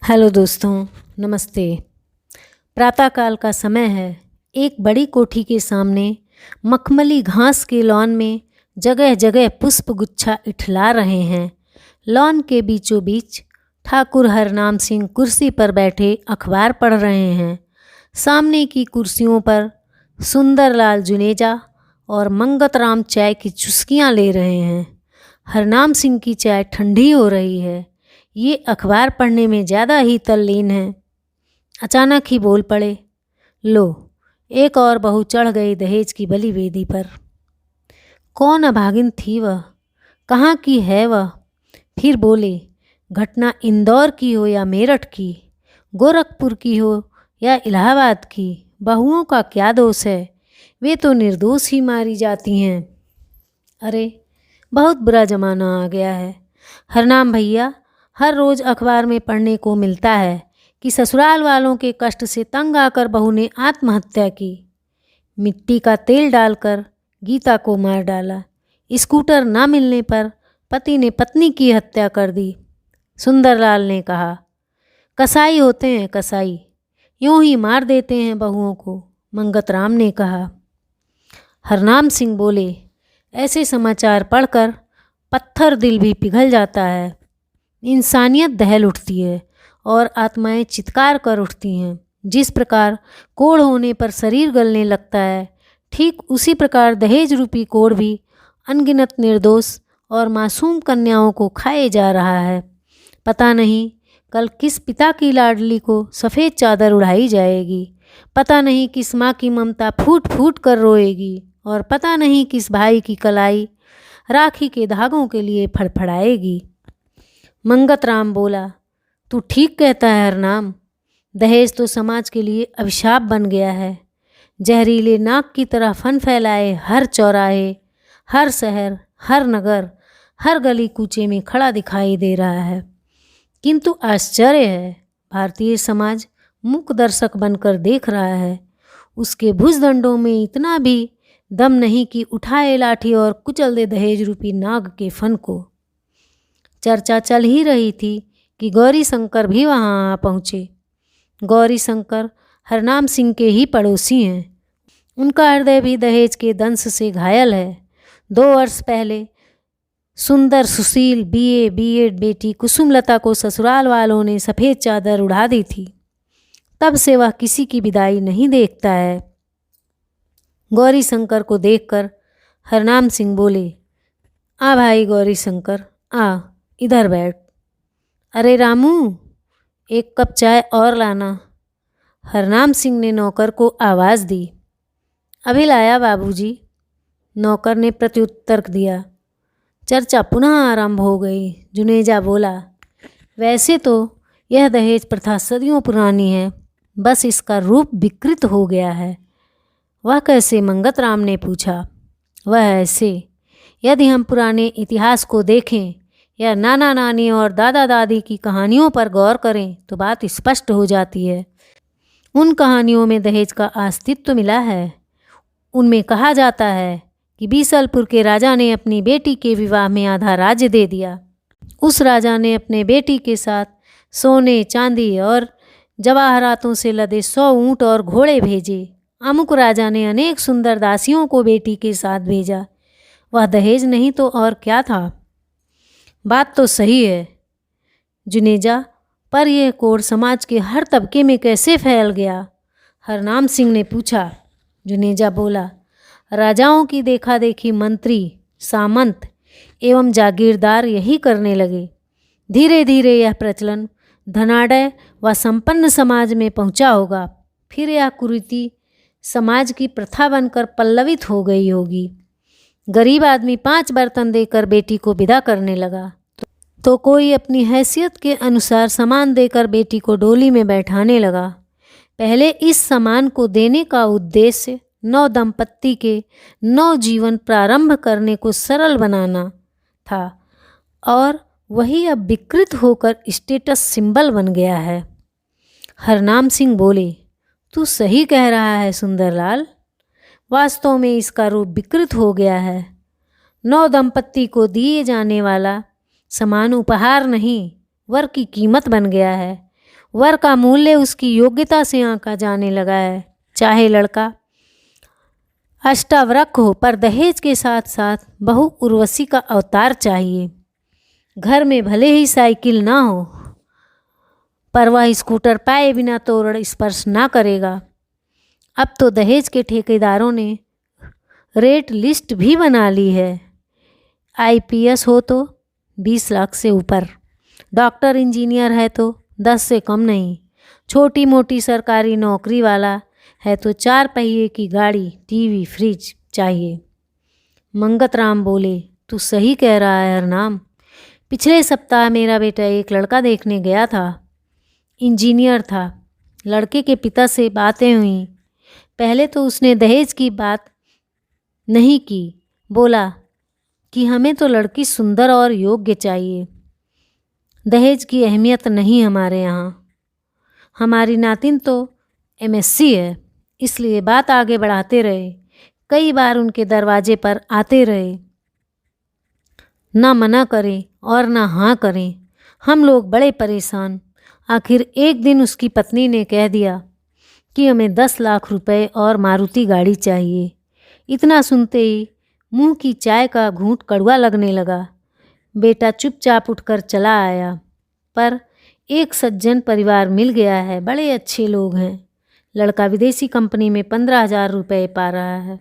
Hello दोस्तों, नमस्ते। प्रातःकाल का समय है। एक बड़ी कोठी के सामने मखमली घास के लॉन में जगह जगह पुष्प गुच्छा इठला रहे हैं। लॉन के बीचों बीच ठाकुर हरनाम सिंह कुर्सी पर बैठे अखबार पढ़ रहे हैं। सामने की कुर्सियों पर सुंदरलाल जुनेजा और मंगतराम चाय की चुस्कियां ले रहे हैं। हरनाम सिंह की चाय ठंडी हो रही है। ये अखबार पढ़ने में ज़्यादा ही तल्लीन है। अचानक ही बोल पड़े, लो, एक और बहू चढ़ गई दहेज की बलि वेदी पर। कौन अभागिन थी वह? कहाँ की है वह? फिर बोले, घटना इंदौर की हो या मेरठ की, गोरखपुर की हो या इलाहाबाद की, बहुओं का क्या दोष है? वे तो निर्दोष ही मारी जाती हैं। अरे, बहुत बुरा जमाना आ गया है हरनाम भैया। हर रोज़ अखबार में पढ़ने को मिलता है कि ससुराल वालों के कष्ट से तंग आकर बहू ने आत्महत्या की। मिट्टी का तेल डालकर गीता को मार डाला। स्कूटर ना मिलने पर पति ने पत्नी की हत्या कर दी। सुंदरलाल ने कहा, कसाई होते हैं कसाई, यूं ही मार देते हैं बहुओं को। मंगतराम ने कहा। हरनाम सिंह बोले, ऐसे समाचार पढ़कर पत्थर दिल भी पिघल जाता है। इंसानियत दहल उठती है और आत्माएं चित्कार कर उठती हैं। जिस प्रकार कोढ़ होने पर शरीर गलने लगता है, ठीक उसी प्रकार दहेज रूपी कोढ़ भी अनगिनत निर्दोष और मासूम कन्याओं को खाए जा रहा है। पता नहीं कल किस पिता की लाडली को सफ़ेद चादर उड़ाई जाएगी। पता नहीं किस माँ की ममता फूट फूट कर रोएगी और पता नहीं किस भाई की कलाई राखी के धागों के लिए फड़फड़ाएगी। मंगतराम बोला, तू ठीक कहता है हरनाम। दहेज तो समाज के लिए अभिशाप बन गया है। जहरीले नाक की तरह फन फैलाए हर चौराहे, हर शहर, हर नगर, हर गली कूचे में खड़ा दिखाई दे रहा है। किंतु आश्चर्य है, भारतीय समाज मूक दर्शक बनकर देख रहा है। उसके भुजदंडों में इतना भी दम नहीं कि उठाए लाठी और कुचल दे दहेज रूपी नाग के फन को। चर्चा चल ही रही थी कि गौरी शंकर भी वहाँ आ पहुँचे। गौरी शंकर हरनाम सिंह के ही पड़ोसी हैं। उनका हृदय भी दहेज के दंश से घायल है। 2 वर्ष पहले सुंदर सुशील बीएड बेटी कुसुमलता को ससुराल वालों ने सफ़ेद चादर उड़ा दी थी। तब से वह किसी की विदाई नहीं देखता है। गौरी शंकर को देखकर हरनाम सिंह बोले, आ भाई गौरी शंकर, आ इधर बैठ। अरे रामू, एक कप चाय और लाना। हरनाम सिंह ने नौकर को आवाज़ दी। अभी लाया बाबूजी, नौकर ने प्रत्युत्तर दिया। चर्चा पुनः आरंभ हो गई। जुनेजा बोला, वैसे तो यह दहेज प्रथा सदियों पुरानी है, बस इसका रूप विकृत हो गया है। वह कैसे? मंगतराम ने पूछा। वह ऐसे, यदि हम पुराने इतिहास को देखें या नाना नानी और दादा दादी की कहानियों पर गौर करें तो बात स्पष्ट हो जाती है। उन कहानियों में दहेज का अस्तित्व मिला है। उनमें कहा जाता है कि बीसलपुर के राजा ने अपनी बेटी के विवाह में आधा राज्य दे दिया। उस राजा ने अपने बेटी के साथ सोने चांदी और जवाहरातों से लदे 100 ऊँट और घोड़े भेजे। अमुक राजा ने अनेक सुंदर दासियों को बेटी के साथ भेजा। वह दहेज नहीं तो और क्या था? बात तो सही है जुनेजा, पर यह कोढ़ समाज के हर तबके में कैसे फैल गया? हरनाम सिंह ने पूछा। जुनेजा बोला, राजाओं की देखा देखी मंत्री, सामंत एवं जागीरदार यही करने लगे। धीरे धीरे यह प्रचलन धनाढ्य व संपन्न समाज में पहुंचा होगा। फिर यह कुरीति समाज की प्रथा बनकर पल्लवित हो गई होगी। गरीब आदमी 5 बर्तन देकर बेटी को विदा करने लगा तो कोई अपनी हैसियत के अनुसार सामान देकर बेटी को डोली में बैठाने लगा। पहले इस सामान को देने का उद्देश्य नव दंपत्ति के नव जीवन प्रारंभ करने को सरल बनाना था, और वही अब विकृत होकर स्टेटस सिंबल बन गया है। हरनाम सिंह बोले, तू सही कह रहा है सुंदरलाल। वास्तव में इसका रूप विकृत हो गया है। नव दंपत्ति को दिए जाने वाला सामान उपहार नहीं, वर की कीमत बन गया है। वर का मूल्य उसकी योग्यता से आंका जाने लगा है। चाहे लड़का अष्टावक्र हो, पर दहेज के साथ साथ बहु उर्वशी का अवतार चाहिए। घर में भले ही साइकिल ना हो, पर वह स्कूटर पाए बिना तोड़ स्पर्श ना करेगा। अब तो दहेज के ठेकेदारों ने रेट लिस्ट भी बना ली है। आईपीएस हो तो 20 लाख से ऊपर, डॉक्टर इंजीनियर है तो 10 से कम नहीं, छोटी मोटी सरकारी नौकरी वाला है तो 4 पहिए की गाड़ी, टीवी, फ्रिज चाहिए। मंगत राम बोले, तू सही कह रहा है हरनाम। पिछले सप्ताह मेरा बेटा एक लड़का देखने गया था। इंजीनियर था। लड़के के पिता से बातें हुई। पहले तो उसने दहेज की बात नहीं की, बोला कि हमें तो लड़की सुंदर और योग्य चाहिए। दहेज की अहमियत नहीं हमारे यहाँ। हमारी नातिन तो एमएससी है, इसलिए बात आगे बढ़ाते रहे। कई बार उनके दरवाजे पर आते रहे, ना मना करें और ना हाँ करें। हम लोग बड़े परेशान। आखिर एक दिन उसकी पत्नी ने कह दिया कि हमें 10 लाख रुपए और मारुति गाड़ी चाहिए। इतना सुनते ही मुंह की चाय का घूंट कड़वा लगने लगा। बेटा चुपचाप उठकर चला आया। पर एक सज्जन परिवार मिल गया है, बड़े अच्छे लोग हैं। लड़का विदेशी कंपनी में 15,000 रुपये पा रहा है।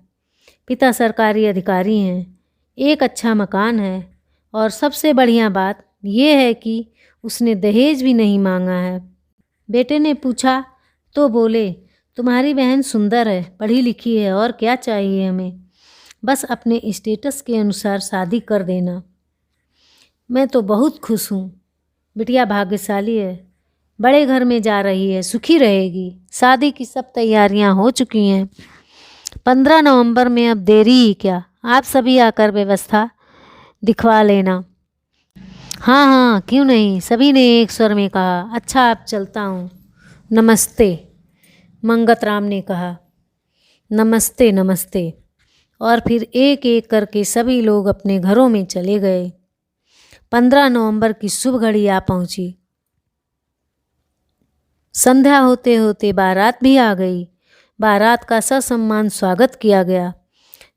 पिता सरकारी अधिकारी हैं। एक अच्छा मकान है और सबसे बढ़िया बात यह है कि उसने दहेज भी नहीं मांगा है। बेटे ने पूछा तो बोले, तुम्हारी बहन सुंदर है, पढ़ी लिखी है, और क्या चाहिए हमें? बस अपने स्टेटस के अनुसार शादी कर देना। मैं तो बहुत खुश हूँ। बिटिया भाग्यशाली है, बड़े घर में जा रही है, सुखी रहेगी। शादी की सब तैयारियां हो चुकी हैं। 15 नवंबर में अब देरी ही क्या। आप सभी आकर व्यवस्था दिखवा लेना। हाँ हाँ, क्यों नहीं, सभी ने एक स्वर में कहा। अच्छा, अब चलता हूँ। नमस्ते, मंगत राम ने कहा। नमस्ते नमस्ते। और फिर एक एक करके सभी लोग अपने घरों में चले गए। 15 नवंबर की शुभ घड़ी आ पहुंची। संध्या होते होते बारात भी आ गई। बारात का ससम्मान स्वागत किया गया।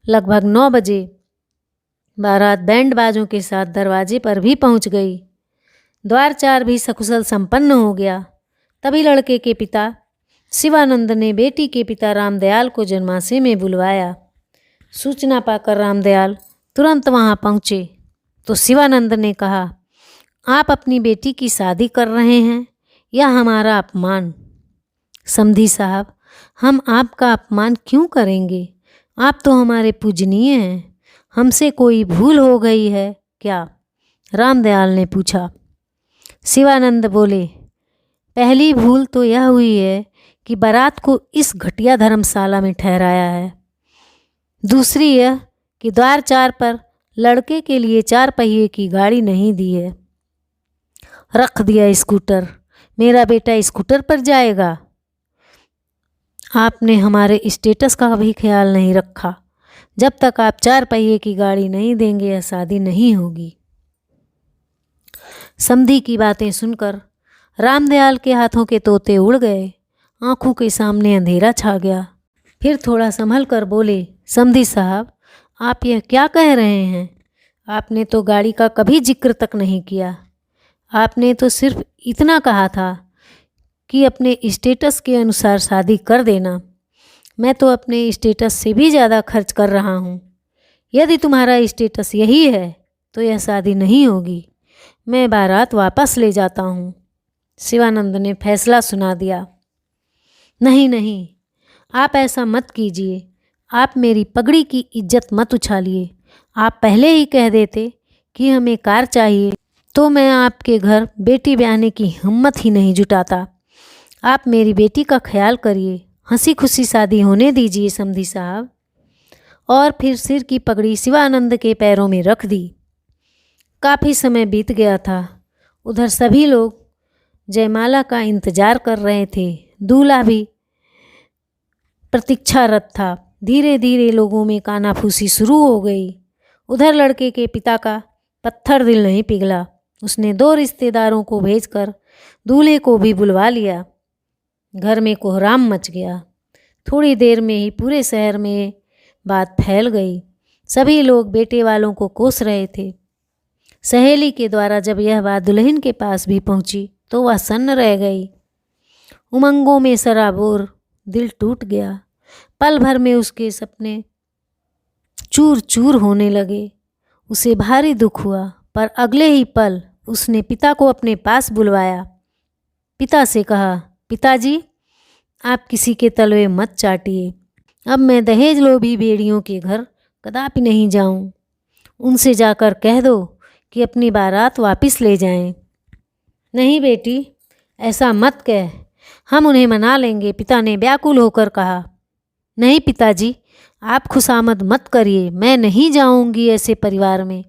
लगभग 9 बजे बारात बैंड बाजों के साथ दरवाजे पर भी पहुंच गई। द्वारचार भी सकुशल संपन्न हो गया। तभी लड़के के पिता शिवानंद ने बेटी के पिता रामदयाल को जन्माशय में बुलवाया। सूचना पाकर रामदयाल तुरंत वहां पहुंचे तो शिवानंद ने कहा, आप अपनी बेटी की शादी कर रहे हैं, यह हमारा अपमान। समधी साहब, हम आपका अपमान क्यों करेंगे? आप तो हमारे पूजनीय हैं। हमसे कोई भूल हो गई है क्या? रामदयाल ने पूछा। शिवानंद बोले, पहली भूल तो यह हुई है कि बारात को इस घटिया धर्मशाला में ठहराया है। दूसरी यह कि द्वारचार पर लड़के के लिए 4 पहिए की गाड़ी नहीं दी है। रख दिया स्कूटर। मेरा बेटा स्कूटर पर जाएगा। आपने हमारे स्टेटस का भी ख्याल नहीं रखा। जब तक आप 4 पहिए की गाड़ी नहीं देंगे, यह शादी नहीं होगी। समधी की बातें सुनकर रामदयाल के हाथों के तोते उड़ गए। आंखों के सामने अंधेरा छा गया। फिर थोड़ा संभल कर बोले, समधी साहब, आप यह क्या कह रहे हैं? आपने तो गाड़ी का कभी जिक्र तक नहीं किया। आपने तो सिर्फ इतना कहा था कि अपने स्टेटस के अनुसार शादी कर देना। मैं तो अपने स्टेटस से भी ज़्यादा खर्च कर रहा हूँ। यदि तुम्हारा स्टेटस यही है तो यह शादी नहीं होगी। मैं बारात वापस ले जाता हूँ। शिवानंद ने फैसला सुना दिया। नहीं नहीं, आप ऐसा मत कीजिए। आप मेरी पगड़ी की इज्जत मत उछालिए। आप पहले ही कह देते कि हमें कार चाहिए तो मैं आपके घर बेटी ब्याहने की हिम्मत ही नहीं जुटाता। आप मेरी बेटी का ख्याल करिए। हंसी खुशी शादी होने दीजिए समधी साहब। और फिर सिर की पगड़ी शिवानंद के पैरों में रख दी। काफ़ी समय बीत गया था। उधर सभी लोग जयमाला का इंतजार कर रहे थे। दूल्हा भी प्रतीक्षारत था। धीरे धीरे लोगों में कानाफूसी शुरू हो गई। उधर लड़के के पिता का पत्थर दिल नहीं पिघला। उसने 2 रिश्तेदारों को भेजकर दूल्हे को भी बुलवा लिया। घर में कोहराम मच गया। थोड़ी देर में ही पूरे शहर में बात फैल गई। सभी लोग बेटे वालों को कोस रहे थे। सहेली के द्वारा जब यह बात दुल्हन के पास भी पहुंची तो वह सन्न रह गई। उमंगों में सराबोर दिल टूट गया। पल भर में उसके सपने चूर चूर होने लगे। उसे भारी दुख हुआ, पर अगले ही पल उसने पिता को अपने पास बुलवाया। पिता से कहा, पिताजी, आप किसी के तलवे मत चाटिए। अब मैं दहेज लोभी भेड़ियों के घर कदापि नहीं जाऊं। उनसे जाकर कह दो कि अपनी बारात वापस ले जाएं। नहीं बेटी, ऐसा मत कह, हम उन्हें मना लेंगे, पिता ने व्याकुल होकर कहा। नहीं पिताजी, आप खुशामद मत करिए, मैं नहीं जाऊंगी ऐसे परिवार में।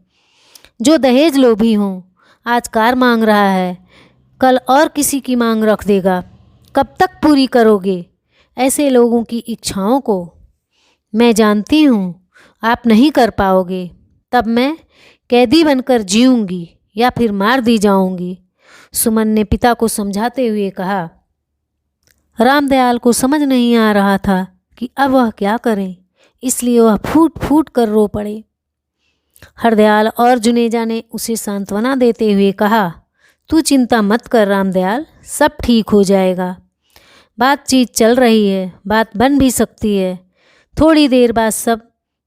जो दहेज लोभी हों, आज कार मांग रहा है, कल और किसी की मांग रख देगा। कब तक पूरी करोगे ऐसे लोगों की इच्छाओं को? मैं जानती हूँ आप नहीं कर पाओगे। तब मैं कैदी बनकर जीऊँगी या फिर मार दी जाऊँगी। सुमन ने पिता को समझाते हुए कहा। रामदयाल को समझ नहीं आ रहा था कि अब वह क्या करें, इसलिए वह फूट फूट कर रो पड़े। हरदयाल और जुनेजा ने उसे सांत्वना देते हुए कहा, तू चिंता मत कर रामदयाल, सब ठीक हो जाएगा। बातचीत चल रही है, बात बन भी सकती है। थोड़ी देर बाद सब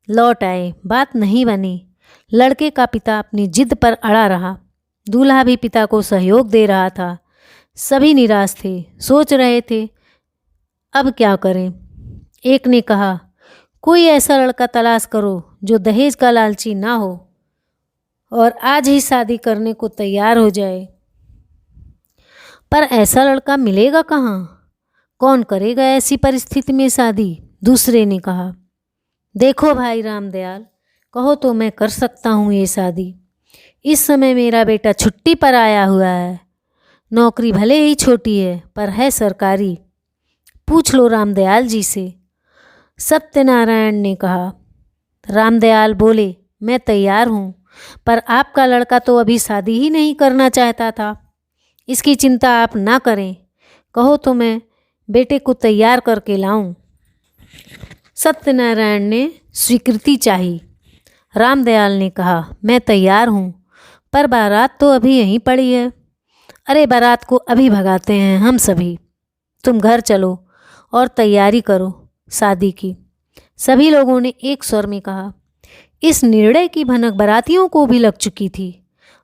लौट आए। बात नहीं बनी। लड़के का पिता अपनी जिद पर अड़ा रहा। दूल्हा भी पिता को सहयोग दे रहा था। सभी निराश थे, सोच रहे थे अब क्या करें। एक ने कहा, कोई ऐसा लड़का तलाश करो जो दहेज का लालची ना हो और आज ही शादी करने को तैयार हो जाए। पर ऐसा लड़का मिलेगा कहाँ? कौन करेगा ऐसी परिस्थिति में शादी? दूसरे ने कहा, देखो भाई रामदयाल, कहो तो मैं कर सकता हूँ ये शादी। इस समय मेरा बेटा छुट्टी पर आया हुआ है। नौकरी भले ही छोटी है पर है सरकारी। पूछ लो रामदयाल जी से। सत्यनारायण ने कहा। रामदयाल बोले, मैं तैयार हूँ, पर आपका लड़का तो अभी शादी ही नहीं करना चाहता था। इसकी चिंता आप ना करें, कहो तो मैं बेटे को तैयार करके लाऊं। सत्यनारायण ने स्वीकृति चाही। रामदयाल ने कहा, मैं तैयार हूँ, पर बारात तो अभी यहीं पड़ी है। अरे बारात को अभी भगाते हैं हम सभी। तुम घर चलो और तैयारी करो शादी की। सभी लोगों ने एक स्वर में कहा। इस निर्णय की भनक बारातियों को भी लग चुकी थी।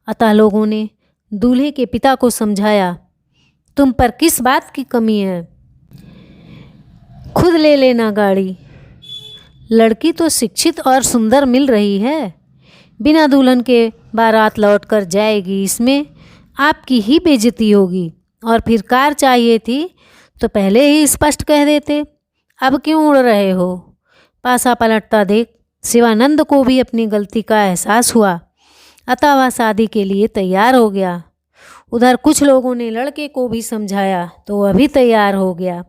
अतः लोगों ने दूल्हे के पिता को समझाया, तुम पर किस बात की कमी है? खुद ले लेना गाड़ी। लड़की तो शिक्षित और सुंदर मिल रही है, बिना दुल्हन के बारात लौट कर जाएगी, इसमें आपकी ही बेइज्जती होगी। और फिर कार चाहिए थी तो पहले ही स्पष्ट कह देते, अब क्यों उड़ रहे हो? पासा पलटता देख शिवानंद को भी अपनी गलती का एहसास हुआ, अतः वह शादी के लिए तैयार हो गया। उधर कुछ लोगों ने लड़के को भी समझाया तो वह भी तैयार हो गया।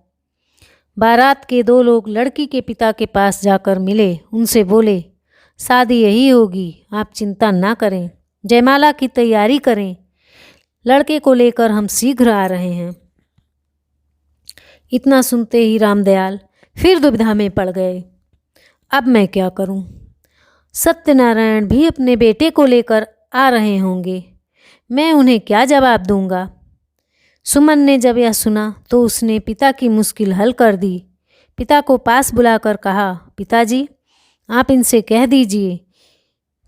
बारात के 2 लोग लड़की के पिता के पास जाकर मिले। उनसे बोले, शादी यही होगी, आप चिंता ना करें, जयमाला की तैयारी करें। लड़के को लेकर हम शीघ्र आ रहे हैं। इतना सुनते ही रामदयाल फिर दुविधा में पड़ गए। अब मैं क्या करूं? सत्यनारायण भी अपने बेटे को लेकर आ रहे होंगे, मैं उन्हें क्या जवाब दूंगा? सुमन ने जब यह सुना तो उसने पिता की मुश्किल हल कर दी। पिता को पास बुलाकर कहा, पिताजी, आप इनसे कह दीजिए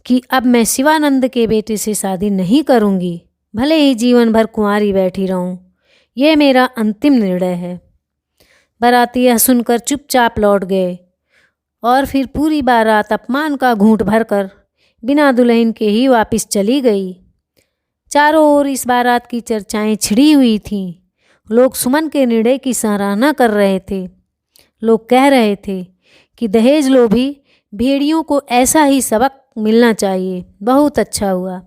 कि अब मैं शिवानंद के बेटे से शादी नहीं करूंगी, भले ही जीवन भर कुंवारी बैठी रहूं। यह मेरा अंतिम निर्णय है। बाराती यह सुनकर चुपचाप लौट गए और फिर पूरी बारात अपमान का घूंट भरकर बिना दुल्हन के ही वापस चली गई। चारों ओर इस बारात की चर्चाएं छिड़ी हुई थीं। लोग सुमन के निर्णय की सराहना कर रहे थे। लोग कह रहे थे कि दहेज लोभी भेड़ियों को ऐसा ही सबक मिलना चाहिए। बहुत अच्छा हुआ।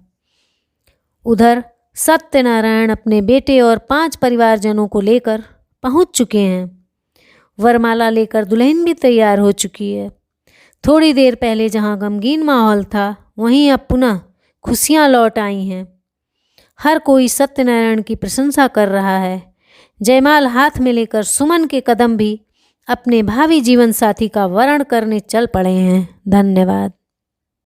उधर सत्यनारायण अपने बेटे और 5 परिवारजनों को लेकर पहुंच चुके हैं। वरमाला लेकर दुल्हन भी तैयार हो चुकी है। थोड़ी देर पहले जहां गमगीन माहौल था, वहीं अब पुनः खुशियां लौट आई हैं। हर कोई सत्यनारायण की प्रशंसा कर रहा है। जयमाल हाथ में लेकर सुमन के कदम भी अपने भावी जीवन साथी का वरण करने चल पड़े हैं। धन्यवाद।